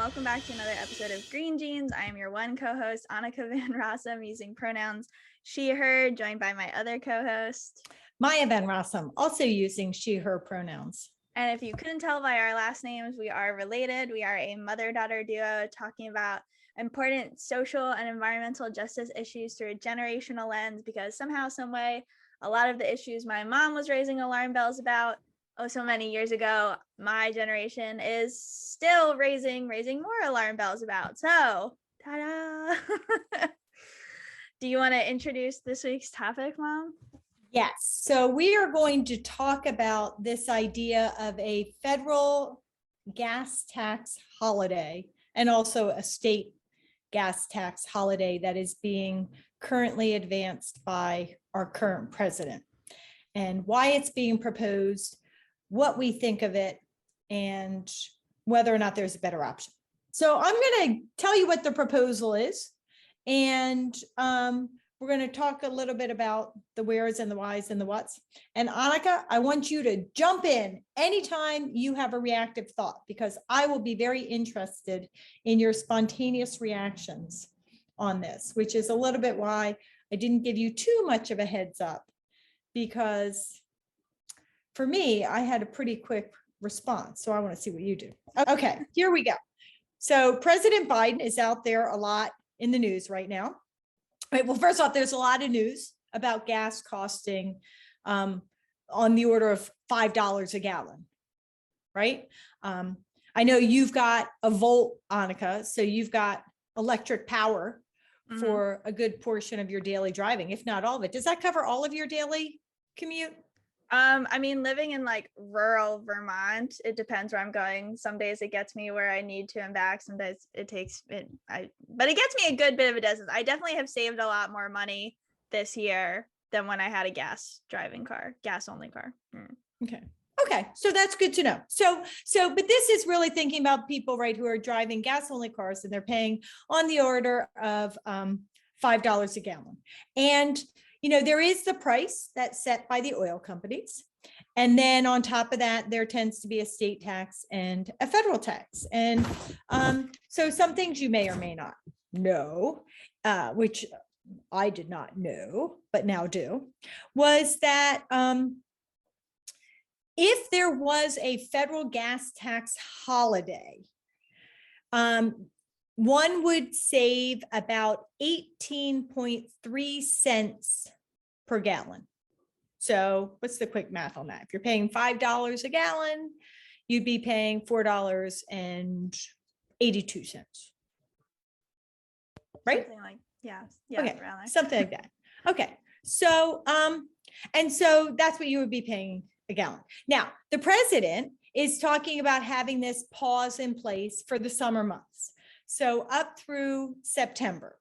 welcome back to another episode of Green Jeans. I am your one co-host, Anneke Van Rossum, using pronouns she, her, joined by my other co-host, Maya Van Rossum, also using she, her pronouns. And if you couldn't tell by our last names, we are related. We are a mother-daughter duo talking about important social and environmental justice issues through a generational lens, because somehow, some way, a lot of the issues my mom was raising alarm bells about so many years ago, my generation is still raising more alarm bells about. So, ta-da! Do you want to introduce this week's topic, Mom? Yes. So we are going to talk about this idea of a federal gas tax holiday and also a state gas tax holiday that is being currently advanced by our current president, and why it's being proposed, what we think of it, and whether or not there's a better option. So I'm going to tell you what the proposal is, and we're going to talk a little bit about the wheres and the whys and the whats. And Anneke, I want you to jump in anytime you have a reactive thought, because I will be very interested in your spontaneous reactions on this, which is a little bit why I didn't give you too much of a heads up, because for me, I had a pretty quick response. So I want to see what you do. Okay, here we go. So President Biden is out there a lot in the news right now. Right, well, first off, there's a lot of news about gas costing on the order of $5 a gallon, right? I know you've got a Volt, Anneke, so you've got electric power for a good portion of your daily driving, if not all of it. Does that cover all of your daily commute? I mean, living in like rural Vermont, it depends where I'm going. Some days it gets me where I need to and back. Some days it takes it, but it gets me a good bit of a distance. I definitely have saved a lot more money this year than when I had a gas only car. Okay, so that's good to know. But this is really thinking about people, right, who are driving gas only cars, and they're paying on the order of $5 a gallon. And you know, there is the price that's set by the oil companies. And then on top of that, there tends to be a state tax and a federal tax. And so some things you may or may not know, which I did not know, but now do, was that if there was a federal gas tax holiday, one would save about 18.3 cents per gallon. So what's the quick math on that? If you're paying $5 a gallon, you'd be paying $4.82. Right? Something like, yeah, okay, around there. Something like that. Okay. So, and so that's what you would be paying a gallon. Now, the president is talking about having this pause in place for the summer months. So up through September.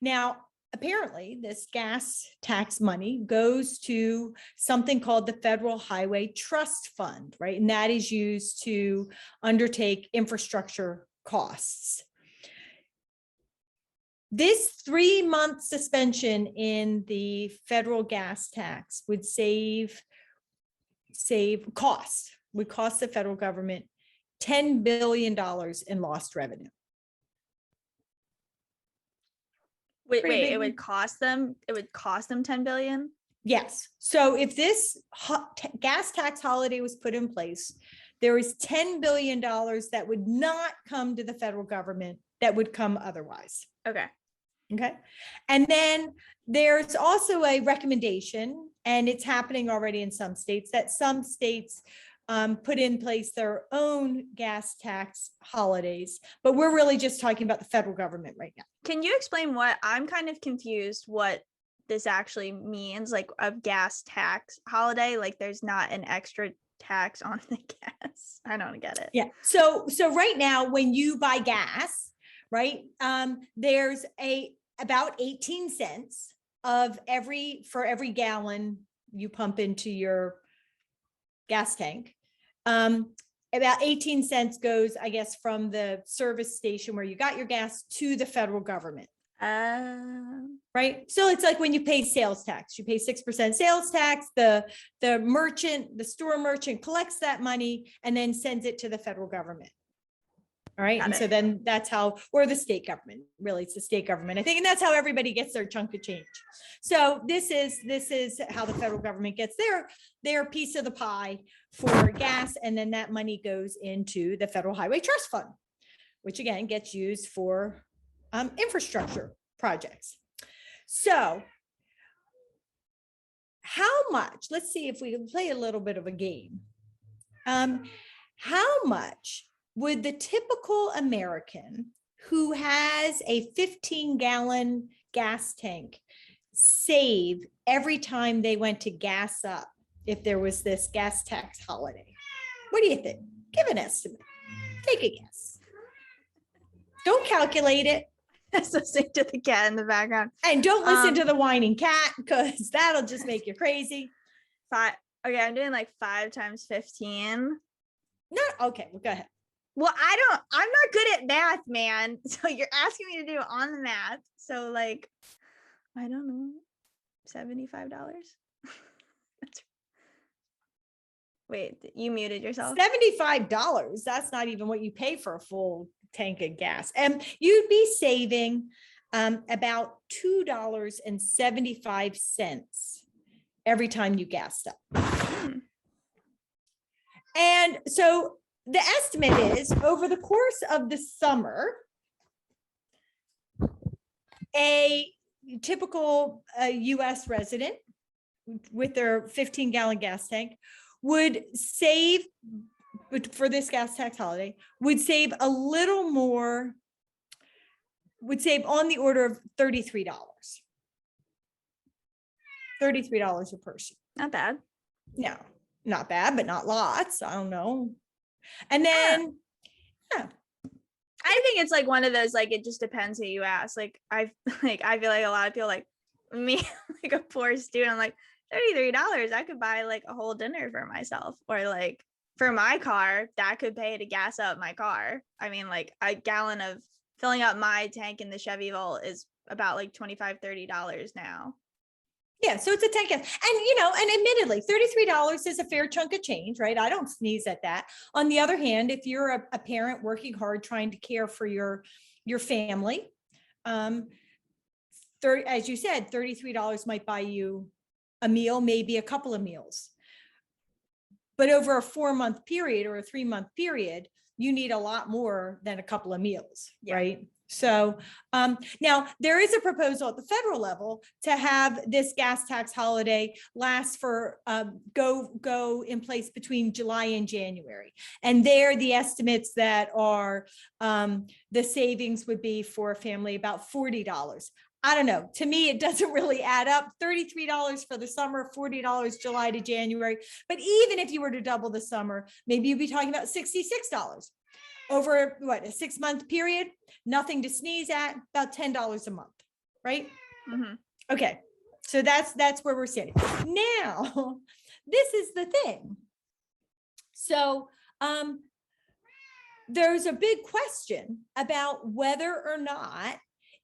Now, apparently this gas tax money goes to something called the Federal Highway Trust Fund, right? And that is used to undertake infrastructure costs. This 3-month suspension in the federal gas tax would would cost the federal government $10 billion in lost revenue. Wait, it would cost them $10 billion? Yes. So if this gas tax holiday was put in place, there is $10 billion that would not come to the federal government that would come otherwise. Okay. And then there's also a recommendation, and it's happening already in some states, that some states put in place their own gas tax holidays, but we're really just talking about the federal government right now. Can you explain I'm kind of confused what this actually means, like a gas tax holiday, like there's not an extra tax on the gas. I don't get it. Yeah. So right now when you buy gas, right, there's about 18 cents for every gallon you pump into your gas tank. About 18 cents goes, I guess, from the service station where you got your gas to the federal government. Right. So it's like when you pay sales tax, you pay 6% sales tax, the store merchant collects that money and then sends it to the federal government. All right. Got And so it. then that's how, or the state government, really, it's the state government, I think, and that's how everybody gets their chunk of change. So this is how the federal government gets their piece of the pie for gas. And then that money goes into the Federal Highway Trust Fund, which again gets used for infrastructure projects. So how much, let's see if we can play a little bit of a game. How much would the typical American who has a 15-gallon gas tank save every time they went to gas up if there was this gas tax holiday? What do you think? Give an estimate. Take a guess. Don't calculate it. Listening to the cat in the background. And don't listen to the whining cat, because that'll just make you crazy. Okay, I'm doing like 5 times 15. No, okay, well, go ahead. Well, I'm not good at math, man. So you're asking me to do it on the math. So like, I don't know, $75. Wait, you muted yourself. $75. That's not even what you pay for a full tank of gas. And you'd be saving about $2.75 every time you gassed up. And so the estimate is, over the course of the summer, a typical US resident with their 15-gallon gas tank would save, for this gas tax holiday, would save a little more, would save on the order of $33. $33 a person. Not bad. No, not bad, but not lots. I don't know. And then, yeah. I think it's like one of those, like, it just depends who you ask. Like, I feel like a lot of people, like me, like a poor student, I'm like, $33, I could buy like a whole dinner for myself. Or like for my car, that could pay to gas up my car. I mean, like a gallon of filling up my tank in the Chevy Volt is about like $25-$30 now. Yeah, so it's a tank gas. And admittedly, $33 is a fair chunk of change, right? I don't sneeze at that. On the other hand, if you're a parent working hard trying to care for your family, as you said, $33 might buy you a meal, maybe a couple of meals. But over a 4-month period or a 3-month period, you need a lot more than a couple of meals, right? So now there is a proposal at the federal level to have this gas tax holiday last for go in place between July and January. And there, the estimates that are the savings would be for a family about $40. I don't know. To me, it doesn't really add up. $33 for the summer, $40 July to January. But even if you were to double the summer, maybe you'd be talking about $66 over what, a 6-month period. Nothing to sneeze at. About $10 a month, right? Mm-hmm. Okay, so that's where we're sitting now. This is the thing. So there's a big question about whether or not,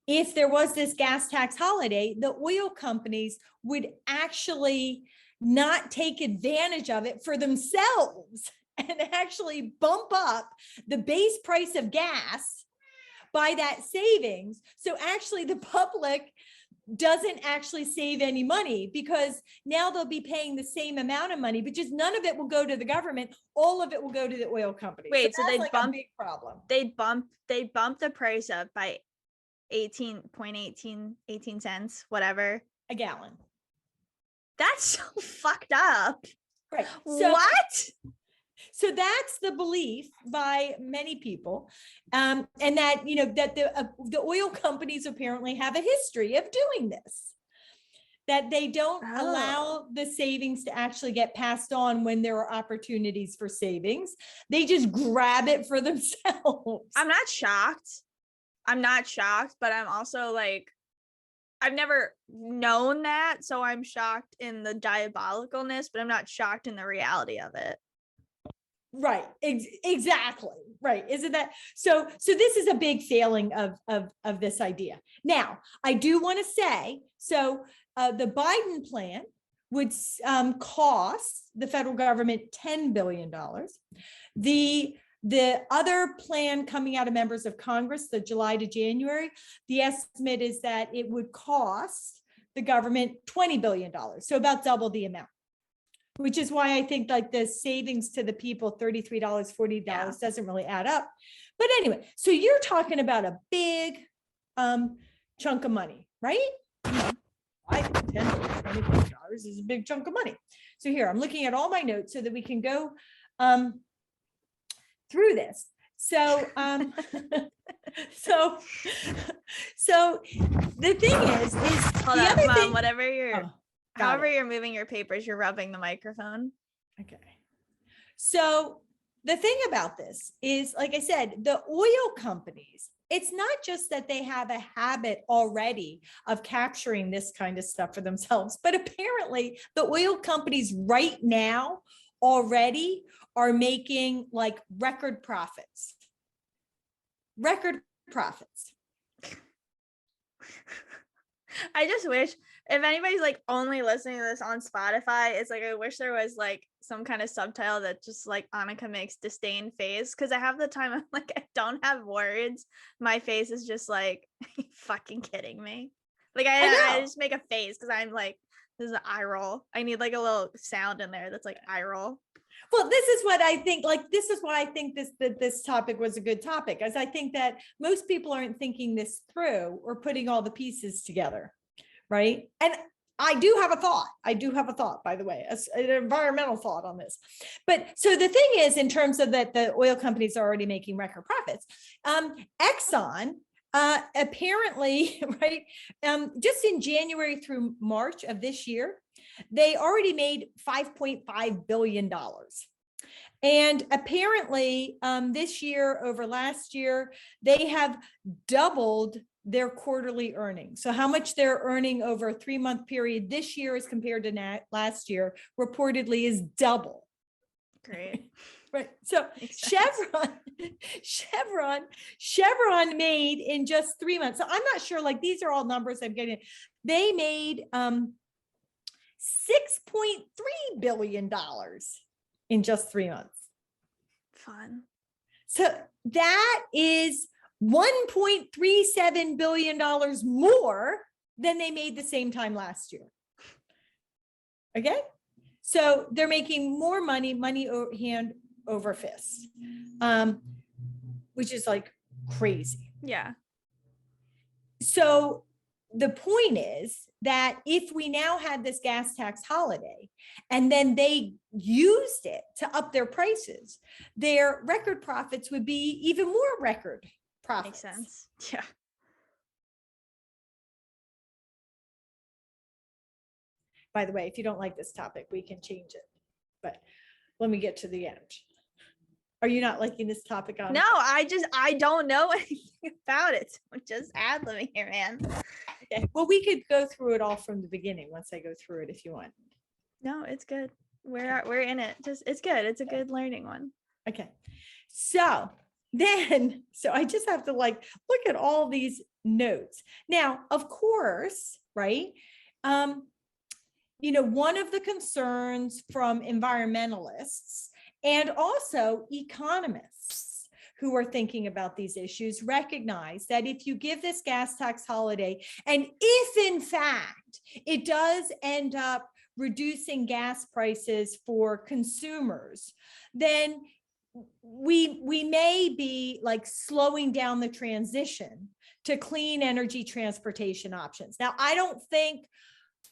if there was this gas tax holiday, the oil companies would actually not take advantage of it for themselves and actually bump up the base price of gas by that savings. So actually the public doesn't actually save any money, because now they'll be paying the same amount of money, but just none of it will go to the government. All of it will go to the oil company. Wait, so they like bump, a big problem. They bump the price up by 18 cents, whatever, a gallon. That's so fucked up. Right. So, what? So that's the belief by many people, and that, that the oil companies apparently have a history of doing this, that they don't allow the savings to actually get passed on when there are opportunities for savings. They just grab it for themselves. I'm not shocked, but I'm also like, I've never known that, so I'm shocked in the diabolicalness, but I'm not shocked in the reality of it. Right. Exactly. Right. Isn't that so? So this is a big failing of this idea. Now, I do want to say, so the Biden plan would cost the federal government $10 billion. The The other plan coming out of members of Congress, the July to January, the estimate is that it would cost the government $20 billion. So about double the amount, which is why I think like the savings to the people, $33, $40 doesn't really add up. But anyway, so you're talking about a big chunk of money, right? $5, $10, $20 is a big chunk of money. So here, I'm looking at all my notes so that we can go through this. So, so the thing is hold the on, other Mom, thing, whatever you're, however it. you're moving your papers, you're rubbing the microphone. Okay. So the thing about this is, like I said, the oil companies, it's not just that they have a habit already of capturing this kind of stuff for themselves, but apparently the oil companies right now already are making like record profits. I just wish, if anybody's like only listening to this on Spotify, it's like I wish there was like some kind of subtitle that just like Anneke makes disdain face, because I have the time I'm like, I don't have words. My face is just like, are you fucking kidding me? Like I just make a face because I'm like, this is an eye roll. I need like a little sound in there that's like eye roll. Well, this is what I think, like, this is why I think this topic was a good topic, as I think that most people aren't thinking this through or putting all the pieces together, right? And I do have a thought, by the way, an environmental thought on this. But so the thing is, in terms of that, the oil companies are already making record profits. Exxon, apparently, right, just in January through March of this year, they already made $5.5 billion. And apparently this year over last year, they have doubled their quarterly earnings. So how much they're earning over a 3-month period this year as compared to last year reportedly is double. Great. Right. So Chevron made in just 3 months. So I'm not sure, like, these are all numbers I'm getting. They made $6.3 billion in just 3 months. Fun. So that is $1.37 billion more than they made the same time last year. Okay. So they're making more money hand over fist, which is like crazy. Yeah. So the point is that if we now had this gas tax holiday and then they used it to up their prices, their record profits would be even more record profits. Makes sense. Yeah. By the way, if you don't like this topic, we can change it. But let me get to the end. Are you not liking this topic? No, I don't know anything about it. So just ad-libbing here, man. Okay. Well, we could go through it all from the beginning once I go through it if you want. No, it's good. We're in it. Just it's good. It's a good learning one. Okay. So I just have to like look at all these notes. Now, of course, right? One of the concerns from environmentalists and also economists who are thinking about these issues recognize that if you give this gas tax holiday, and if in fact it does end up reducing gas prices for consumers, then we may be like slowing down the transition to clean energy transportation options. Now, I don't think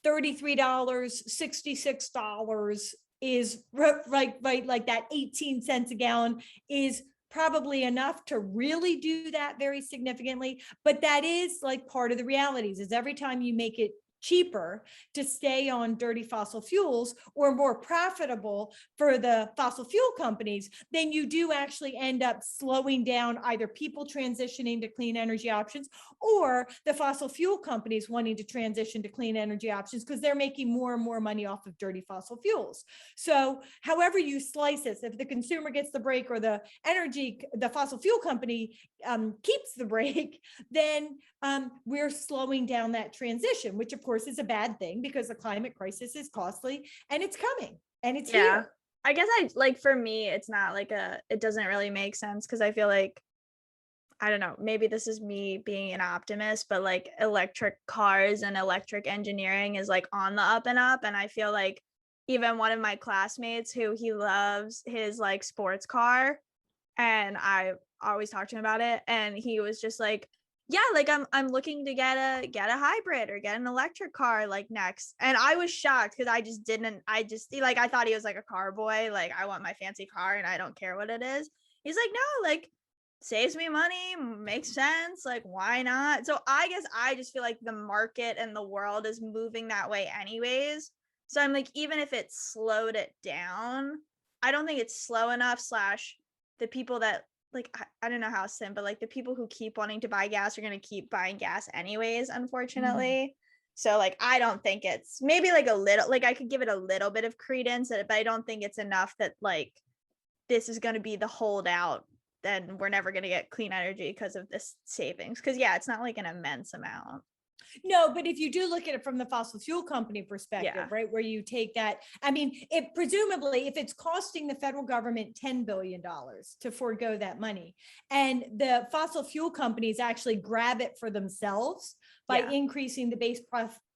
$33, $66 is right, like that 18 cents a gallon is probably enough to really do that very significantly. But that is like part of the realities, is every time you make it cheaper to stay on dirty fossil fuels or more profitable for the fossil fuel companies, then you do actually end up slowing down either people transitioning to clean energy options or the fossil fuel companies wanting to transition to clean energy options because they're making more and more money off of dirty fossil fuels. So however you slice this, if the consumer gets the break or the fossil fuel company keeps the break, then we're slowing down that transition, which of course is a bad thing because the climate crisis is costly and it's coming and it's here. I guess I like, for me, it's not like it doesn't really make sense because I feel like, I don't know, maybe this is me being an optimist, but like electric cars and electric engineering is like on the up and up. And I feel like even one of my classmates who he loves his like sports car, and I always talk to him about it, and he was just like, yeah, like I'm looking to get a hybrid or get an electric car like next. And I was shocked because I just like, I thought he was like a car boy, like I want my fancy car and I don't care what it is. He's like, no, like saves me money, makes sense, like why not? So I guess I just feel like the market and the world is moving that way anyways. So I'm like, even if it slowed it down, I don't think it's slow enough, slash the people that like, I don't know how it's but like the people who keep wanting to buy gas are going to keep buying gas anyways, unfortunately. So like, I don't think it's, maybe like a little, like I could give it a little bit of credence, but I don't think it's enough that like this is going to be the holdout, then we're never going to get clean energy because of this savings. Because yeah, it's not like an immense amount. No, but if you do look at it from the fossil fuel company perspective, Yeah. right, where you take that, I mean, it presumably, if it's costing the federal government $10 billion to forego that money, and the fossil fuel companies actually grab it for themselves by Yeah. increasing the base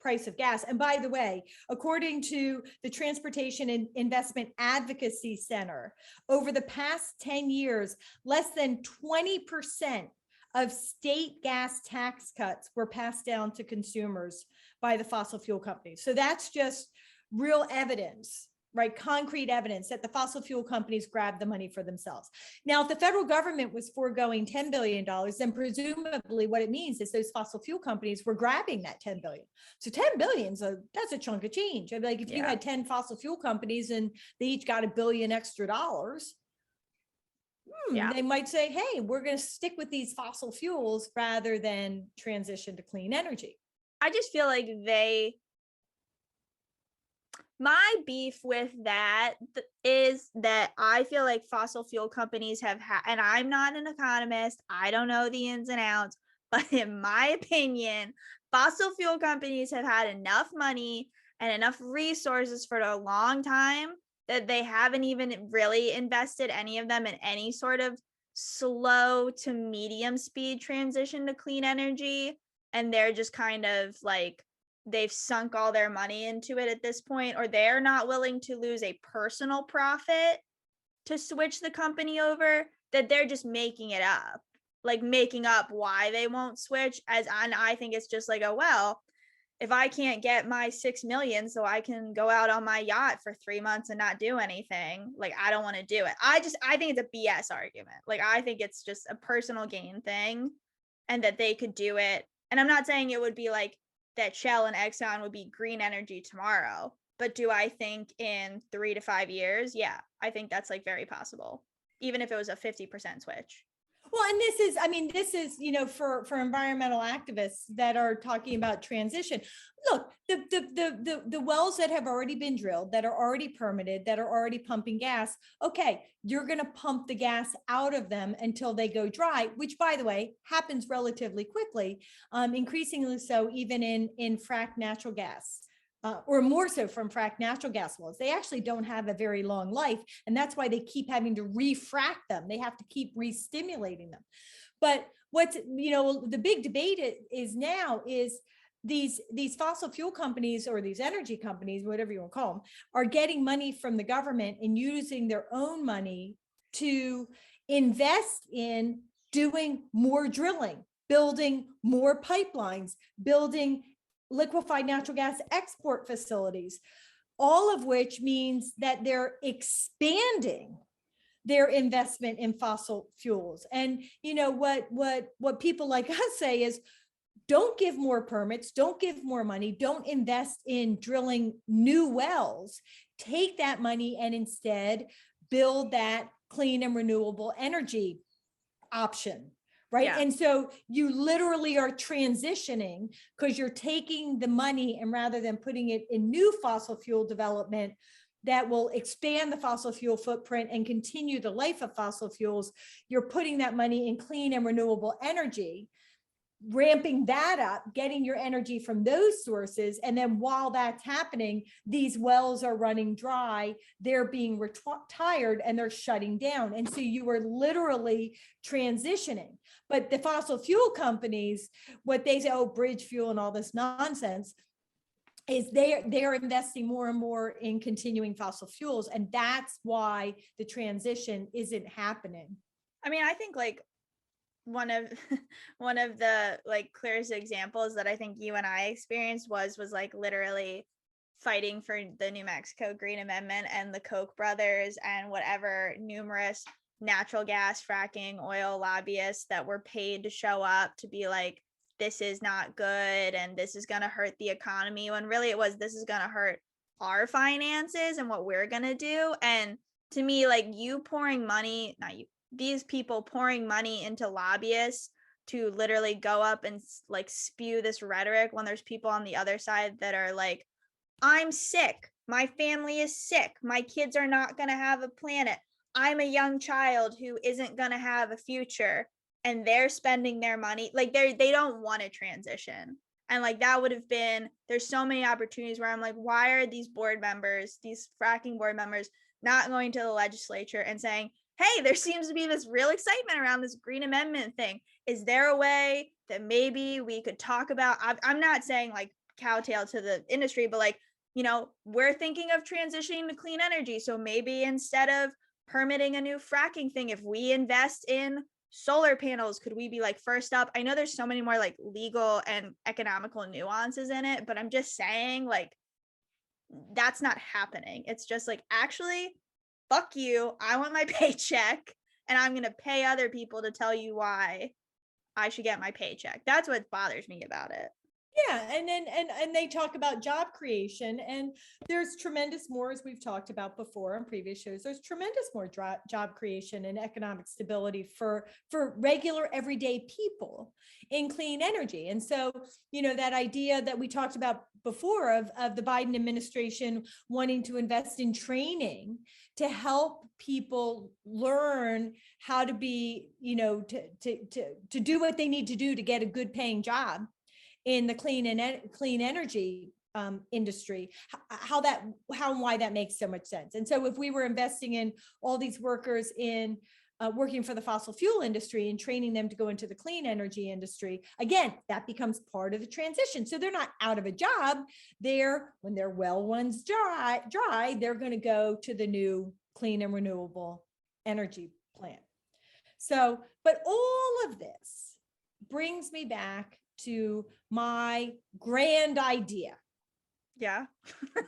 price of gas. And by the way, according to the Transportation and Investment Advocacy Center, over the past 10 years, less than 20% of state gas tax cuts were passed down to consumers by the fossil fuel companies. So that's just real evidence, right? Concrete evidence that the fossil fuel companies grabbed the money for themselves. Now, if the federal government was foregoing $10 billion, then presumably what it means is those fossil fuel companies were grabbing that $10 billion. So $10 billion, that's a chunk of change. I'd be like, if you had 10 fossil fuel companies and they each got $1 billion extra dollars, Yeah. they might say, hey, we're going to stick with these fossil fuels rather than transition to clean energy. I just feel like my beef with that is that I feel like fossil fuel companies have had, and I'm not an economist, I don't know the ins and outs, but in my opinion, fossil fuel companies have had enough money and enough resources for a long time that they haven't even really invested any of them in any sort of slow to medium speed transition to clean energy. And they're just kind of like, they've sunk all their money into it at this point, or they're not willing to lose a personal profit to switch the company over, that they're just making it up, like making up why they won't switch. And I think it's just like, oh, well, if I can't get my 6 million so I can go out on my yacht for 3 months and not do anything, like I don't want to do it. I think it's a BS argument. Like I think it's just a personal gain thing, and that they could do it. And I'm not saying it would be like that Shell and Exxon would be green energy tomorrow, but do I think in 3 to 5 years? Yeah, I think that's like very possible, even if it was a 50% switch. Well, and this is, I mean, this is, for environmental activists that are talking about transition. Look, the wells that have already been drilled, that are already permitted, that are already pumping gas, okay, you're going to pump the gas out of them until they go dry, which, by the way, happens relatively quickly, increasingly so even in fracked natural gas. Or more so from fracked natural gas wells. They actually don't have a very long life, and that's why they keep having to refract them. They have to keep re-stimulating them. But what's, the big debate is now is these fossil fuel companies, or these energy companies, whatever you want to call them, are getting money from the government and using their own money to invest in doing more drilling, building more pipelines, building liquefied natural gas export facilities, all of which means that they're expanding their investment in fossil fuels. And what people like us say is, don't give more permits, don't give more money, don't invest in drilling new wells. Take that money and instead build that clean and renewable energy option. Right. Yeah. And so you literally are transitioning, because you're taking the money, and rather than putting it in new fossil fuel development that will expand the fossil fuel footprint and continue the life of fossil fuels, you're putting that money in clean and renewable energy. ramping that up, getting your energy from those sources. And then while that's happening, these wells are running dry, they're being retired and they're shutting down. And so you are literally transitioning. But the fossil fuel companies, what they say, oh, bridge fuel and all this nonsense, is they're investing more and more in continuing fossil fuels. And that's why the transition isn't happening. I mean, I think like one of one of the like clearest examples that I think you and I experienced was like literally fighting for the New Mexico Green Amendment and the Koch brothers and whatever numerous natural gas, fracking, oil lobbyists that were paid to show up to be like, this is not good and this is going to hurt the economy, when really it was, this is going to hurt our finances and what we're going to do. And to me, like, you pouring money, not you, these people pouring money into lobbyists to literally go up and like spew this rhetoric when there's people on the other side that are like, I'm sick, my family is sick, my kids are not going to have a planet, I'm a young child who isn't going to have a future, and they're spending their money like they don't want to transition. And like that would have been, there's so many opportunities where I'm like, why are these board members, these fracking board members, not going to the legislature and saying, hey, there seems to be this real excitement around this Green Amendment thing. Is there a way that maybe we could talk about? I'm not saying like cowtail to the industry, but like, you know, we're thinking of transitioning to clean energy. So maybe instead of permitting a new fracking thing, if we invest in solar panels, could we be like first up? I know there's so many more like legal and economical nuances in it, but I'm just saying like that's not happening. It's just like, actually, fuck you, I want my paycheck and I'm going to pay other people to tell you why I should get my paycheck. That's what bothers me about it. Yeah, and then and they talk about job creation, and there's tremendous more, as we've talked about before on previous shows. There's tremendous more job creation and economic stability for regular everyday people in clean energy. And so, you know, that idea that we talked about before of the Biden administration wanting to invest in training to help people learn how to be, you know, to do what they need to do to get a good paying job in the clean energy industry, how and why that makes so much sense. And so if we were investing in all these workers in working for the fossil fuel industry and training them to go into the clean energy industry, again, that becomes part of the transition. So they're not out of a job. When their well ones dry, they're going to go to the new clean and renewable energy plant. So, but all of this brings me back to my grand idea. Yeah.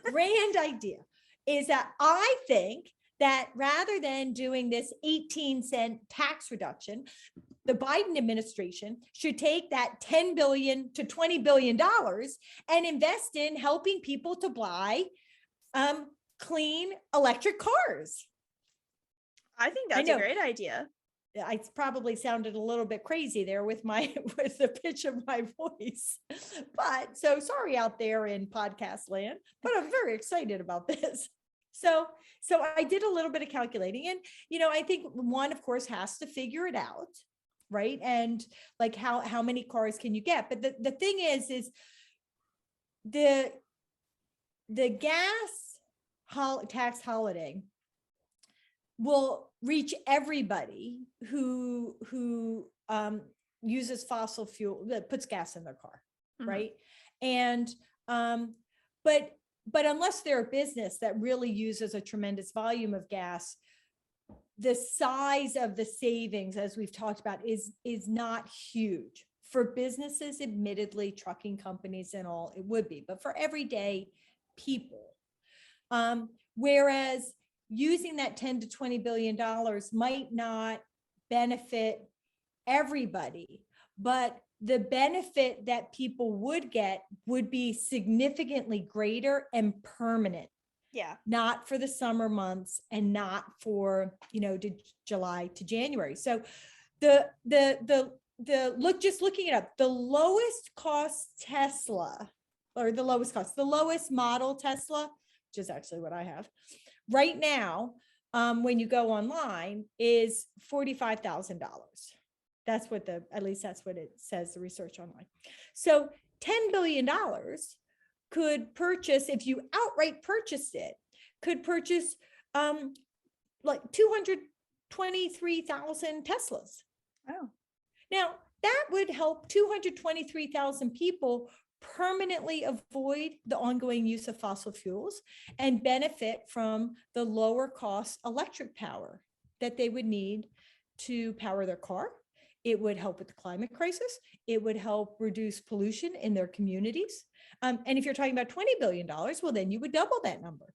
Grand idea is that I think that rather than doing this 18-cent tax reduction, the Biden administration should take that $10 billion to $20 billion and invest in helping people to buy clean electric cars. I think that's a great idea. I probably sounded a little bit crazy there with the pitch of my voice, but so sorry out there in podcast land, but I'm very excited about this. So I did a little bit of calculating, and, you know, I think one, of course, has to figure it out, right? And like how many cars can you get? But the thing is the gas tax holiday will reach everybody who uses fossil fuel, that puts gas in their car, right? And but unless they're a business that really uses a tremendous volume of gas, the size of the savings, as we've talked about, is not huge. For businesses, admittedly, trucking companies and all, it would be, but for everyday people, whereas using that $10 to $20 billion might not benefit everybody, but the benefit that people would get would be significantly greater and permanent. Yeah. Not for the summer months and not for, you know, July to January. So just looking it up, the lowest model Tesla, which is actually what I have right now, when you go online, is $45,000. That's what at least that's what it says, the research online. So $10 billion could purchase, if you outright purchased it, could purchase like 223,000 Teslas. Oh, Now, that would help 223,000 people permanently avoid the ongoing use of fossil fuels and benefit from the lower cost electric power that they would need to power their car. It would help with the climate crisis. It would help reduce pollution in their communities. And if you're talking about $20 billion, well, then you would double that number.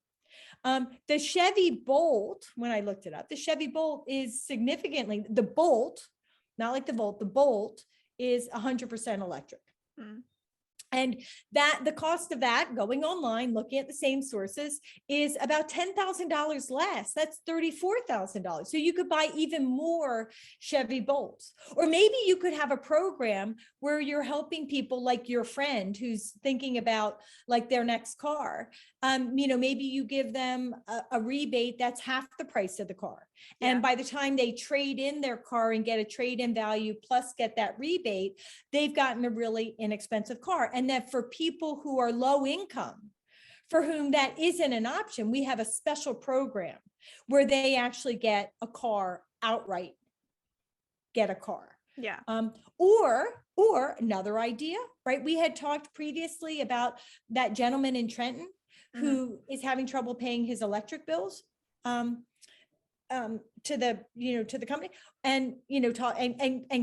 The Chevy Bolt, when I looked it up, the Chevy Bolt is significantly, the Bolt, not like the Volt, the Bolt is 100% electric. Hmm. And that the cost of that, going online, looking at the same sources, is about $10,000 less. That's $34,000. So you could buy even more Chevy Bolts. Or maybe you could have a program where you're helping people like your friend who's thinking about like their next car. Maybe you give them a rebate that's half the price of the car. Yeah. And by the time they trade in their car and get a trade-in value plus get that rebate, they've gotten a really inexpensive car. And that for people who are low income, for whom that isn't an option, we have a special program where they actually get a car outright, get a car. Yeah. Or another idea, right? We had talked previously about that gentleman in Trenton who is having trouble paying his electric bills. To the company and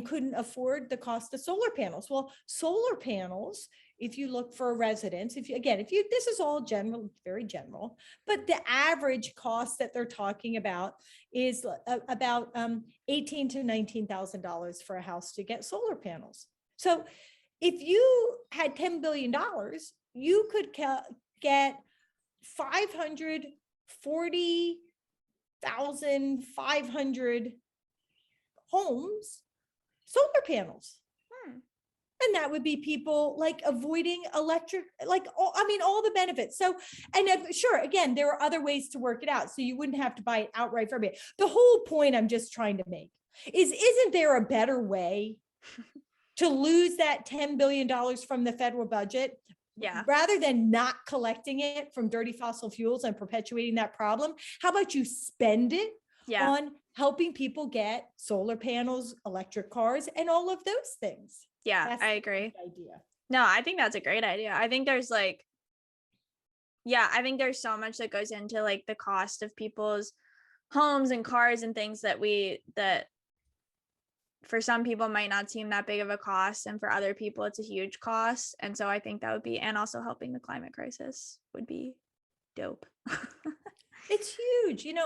couldn't afford the cost of solar panels. Well, solar panels, if you look for a residence, this is all general, very general, but the average cost that they're talking about is about $18,000 to $19,000 for a house to get solar panels. So if you had $10 billion, you could get 540,500 homes, solar panels. And that would be people like avoiding electric, all the benefits. So, sure, again, there are other ways to work it out. So you wouldn't have to buy it outright for everybody. The whole point I'm just trying to make is, isn't there a better way to lose that $10 billion from the federal budget? Yeah. Rather than not collecting it from dirty fossil fuels and perpetuating that problem, how about you spend it on helping people get solar panels, electric cars, and all of those things? Yeah, I agree. Idea. No, I think that's a great idea. I think there's I think there's so much that goes into like the cost of people's homes and cars and things that for some people might not seem that big of a cost, and for other people it's a huge cost. And so I think that would be, and also helping the climate crisis would be dope. It's huge, and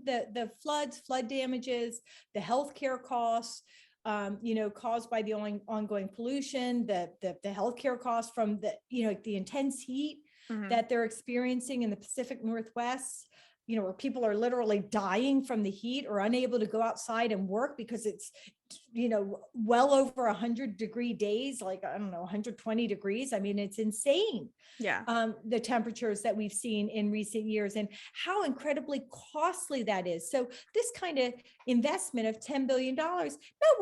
the flood damages, the healthcare costs, caused by the ongoing pollution, the healthcare costs from the intense heat that they're experiencing in the Pacific Northwest, where people are literally dying from the heat or unable to go outside and work because it's, well over 100-degree days, 120 degrees. I mean, it's insane. Yeah. The temperatures that we've seen in recent years and how incredibly costly that is. So this kind of investment of $10 billion, no, it's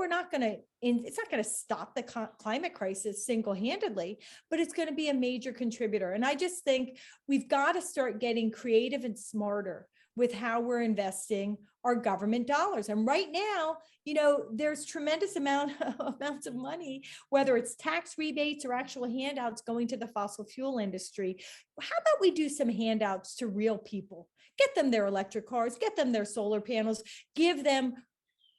not going to stop the climate crisis single-handedly, but it's going to be a major contributor. And I just think we've got to start getting creative and smarter with how we're investing our government dollars. And right now, there's tremendous amounts of money, whether it's tax rebates or actual handouts going to the fossil fuel industry. How about we do some handouts to real people? Get them their electric cars, get them their solar panels, give them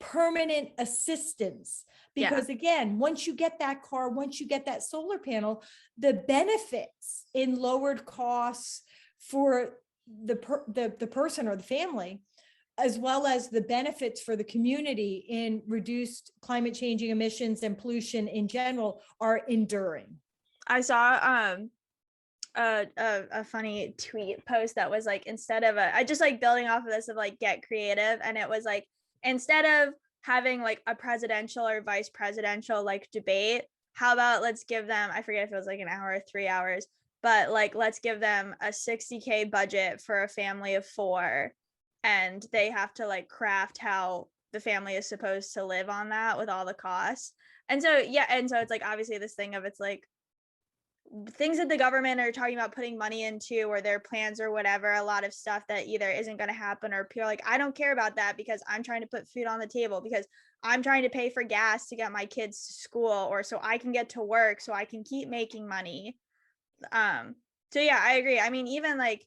permanent assistance. Because again, once you get that car, once you get that solar panel, the benefits in lowered costs for the person or the family, as well as the benefits for the community in reduced climate changing emissions and pollution in general, are enduring. I saw a funny tweet post that was like, instead of I just like building off of this of like get creative, and it was like, instead of having like a presidential or vice presidential like debate, how about let's give them, I forget if it was like an hour or 3 hours, but like let's give them a $60,000 budget for a family of 4, and they have to like craft how the family is supposed to live on that with all the costs. And so, yeah, and so it's like obviously this thing of it's like things that the government are talking about putting money into or their plans or whatever, a lot of stuff that either isn't going to happen or people are like, I don't care about that because I'm trying to put food on the table, because I'm trying to pay for gas to get my kids to school, or so I can get to work so I can keep making money. So yeah, I agree. I mean, even like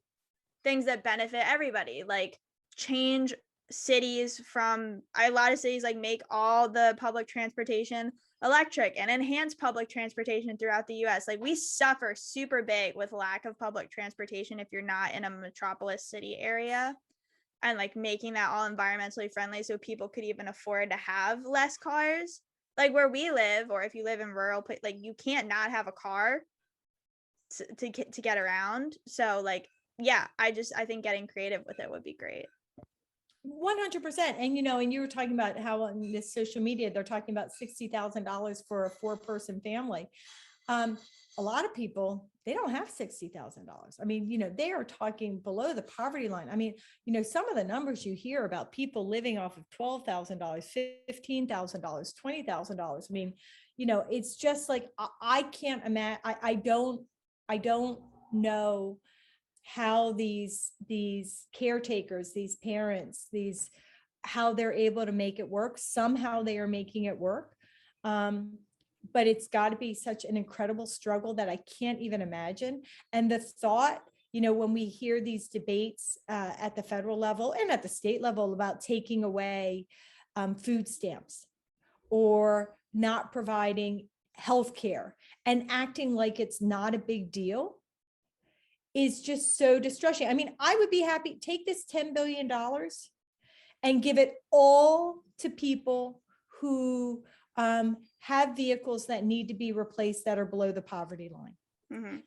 things that benefit everybody, like change cities from a lot of cities, like make all the public transportation electric and enhance public transportation throughout the US. Like we suffer super big with lack of public transportation if you're not in a metropolis city area, and like making that all environmentally friendly so people could even afford to have less cars. Like where we live, or if you live in rural, like you can't not have a car to get around. So like, yeah, I think getting creative with it would be great. 100%. And, and you were talking about how on this social media, they're talking about $60,000 for a 4-person family. A lot of people, they don't have $60,000. I mean, they are talking below the poverty line. I mean, some of the numbers you hear about people living off of $12,000, $15,000, $20,000. I mean, it's just like, I can't imagine. I don't know how these caretakers, these parents, how they're able to make it work. Somehow they are making it work. But it's got to be such an incredible struggle that I can't even imagine. And the thought, when we hear these debates at the federal level and at the state level about taking away food stamps or not providing healthcare and acting like it's not a big deal, is just so distressing. I mean, I would be happy, take this $10 billion and give it all to people who have vehicles that need to be replaced that are below the poverty line. Mm-hmm.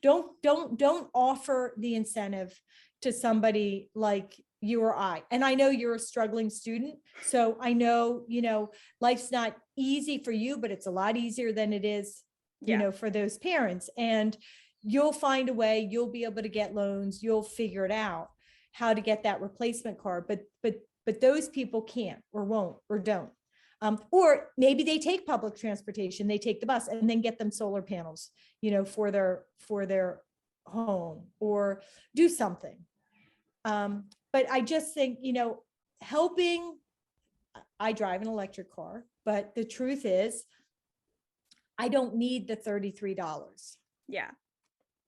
Don't offer the incentive to somebody like you or I. And I know you're a struggling student, so I know, life's not easy for you, but it's a lot easier than it is, for those parents. And you'll find a way, you'll be able to get loans, you'll figure it out how to get that replacement car. But those people can't or won't or don't. Or maybe they take public transportation, they take the bus and then get them solar panels, for their home, or do something. But I just think, helping, I drive an electric car, but the truth is I don't need the $33. Yeah.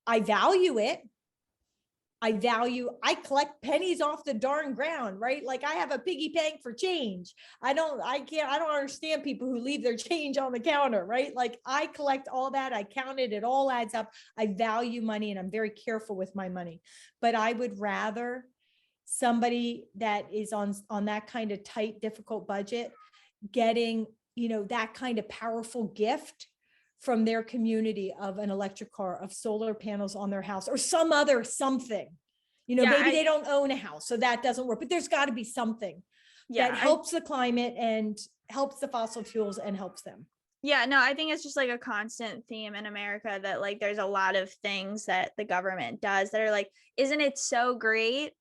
I value it. I collect pennies off the darn ground, right? Like I have a piggy bank for change. I don't understand people who leave their change on the counter, right? Like I collect all that. I count it. It all adds up. I value money and I'm very careful with my money, but I would rather somebody that is on that kind of tight, difficult budget getting, that kind of powerful gift from their community of an electric car, of solar panels on their house, or some other something. Maybe they don't own a house, so that doesn't work, but there's got to be something that helps the climate and helps the fossil fuels and helps them. Yeah, no, I think it's just like a constant theme in America that like there's a lot of things that the government does that are like, isn't it so great?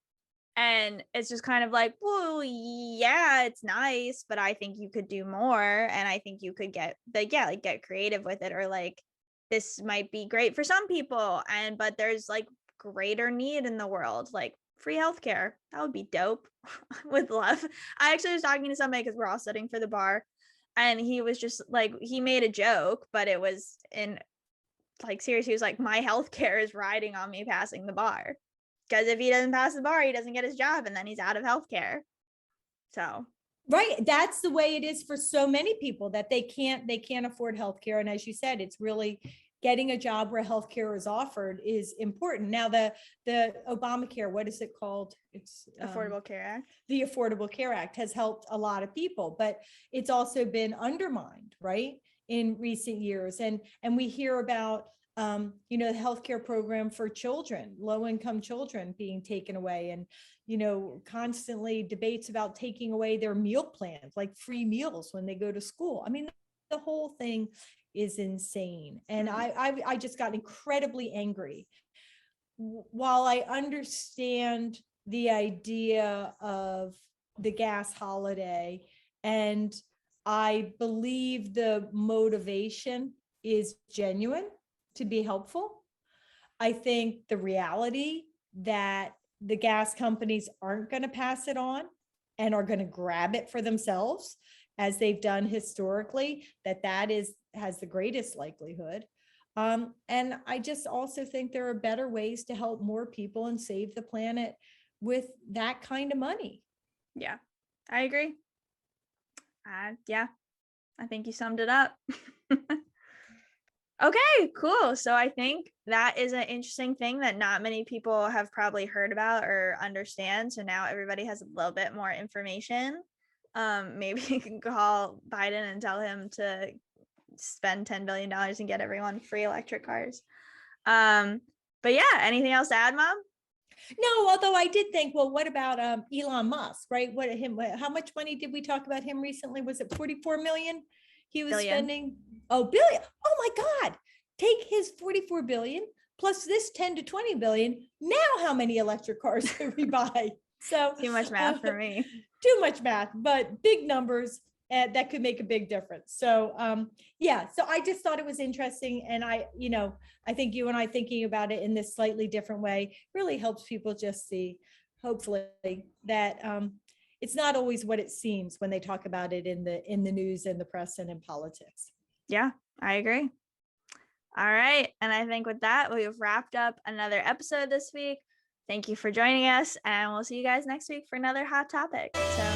And it's just kind of like, well, yeah, it's nice, but I think you could do more. And I think you could get creative with it, or like, this might be great for some people. But there's like greater need in the world, like free healthcare. That would be dope. With love. I actually was talking to somebody because we're all studying for the bar. And he was just like, he made a joke, but it was in like serious. He was like, my healthcare is riding on me passing the bar. Because if he doesn't pass the bar, he doesn't get his job and then he's out of healthcare. So. Right. That's the way it is for so many people, that they can't afford healthcare. And as you said, it's really getting a job where healthcare is offered is important. Now, the Obamacare, what is it called? It's Affordable Care Act. The Affordable Care Act has helped a lot of people, but it's also been undermined, right, in recent years. And we hear about the healthcare program for children, low-income children being taken away, and, constantly debates about taking away their meal plans, like free meals when they go to school. I mean, the whole thing is insane. And I just got incredibly angry. While I understand the idea of the gas holiday And I believe the motivation is genuine to be helpful. I think the reality that the gas companies aren't going to pass it on and are going to grab it for themselves, as they've done historically, that has the greatest likelihood. And I just also think there are better ways to help more people and save the planet with that kind of money. Yeah, I agree. Yeah, I think you summed it up. Okay, cool. So I think that is an interesting thing that not many people have probably heard about or understand. So now everybody has a little bit more information. Maybe you can call Biden and tell him to spend $10 billion and get everyone free electric cars. But yeah, anything else to add, Mom? No, although I did think, well, what about Elon Musk, right? How much money did we talk about him recently? Was it 44 million he was Billion. spending? Oh, billion. Oh my God. Take his 44 billion plus this 10 to 20 billion. Now how many electric cars could we buy? So Too much math for me. Too much math, but big numbers that could make a big difference. So yeah, so I just thought it was interesting. And I think you and I thinking about it in this slightly different way really helps people just see, hopefully, that it's not always what it seems when they talk about it in the news and the press and in politics. Yeah, I agree. All right. And I think with that, we've wrapped up another episode this week. Thank you for joining us, and we'll see you guys next week for another hot topic. So